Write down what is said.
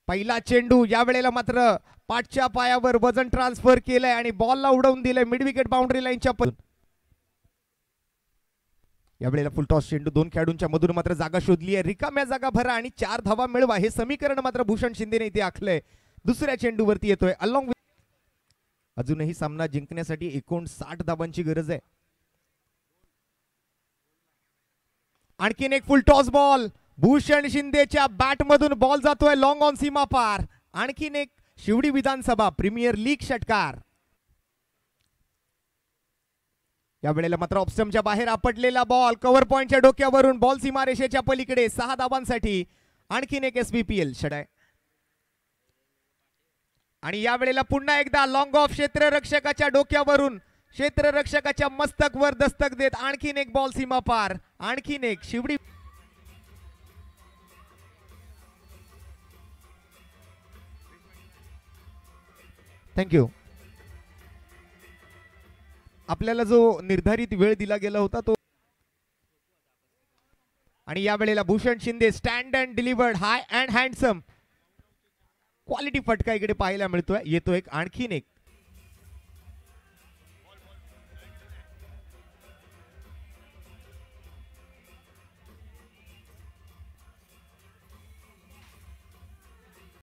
पहिला चेंडू यावेळेला मात्र पाठच्या पायावर वजन ट्रान्सफर केलंय आणि बॉलला उडवून दिलंय मिड विकेट बाउंड्री लाईनच्या यावेळेला फुल टॉस चेंडू दोन खेळाडूंच्या मधून मात्र जागा शोधली आहे. रिकाम्या जागा भरा आणि 4 धावा मिळवा हे समीकरण मात्र भूषण शिंदेने इथे आखलंय. दुसऱ्या चेंडूवरती येतोय अलॉंग. अजूनही सामना जिंकण्यासाठी 59 धावांची गरज आहे. आणखीन एक फुल टॉस बॉल भूषण शिंदेच्या बॅट मधून बॉल जातोय लॉंग ऑन सीमा पार. आणखीन एक शिवडी विधानसभा प्रीमियर लीग षटकार. यावेळेला मात्र ऑप्स्टमच्या बाहेर आपटलेला बॉल कव्हर पॉइंटच्या डोक्यावरून बॉल सीमारेषेच्या पलीकडे 6 धावांसाठी आणखीन एक SBPL षटकार. आणि यावेळेला पुन्हा एकदा लॉंग ऑफ क्षेत्ररक्षकाच्या डोक्यावरून क्षेत्ररक्षकाच्या मस्तक वर दस्तक देत आणखीन एक बॉल सीमा पार. आणखीन एक शिवडी. थँक्यू. आपल्याला जो निर्धारित वेळ दिला गेला होता तो. आणि यावेळेला Bhushan Shinde stand and delivered high and handsome quality फटका इकडे पाहायला मिळतोय. येतो एक आणखीन एक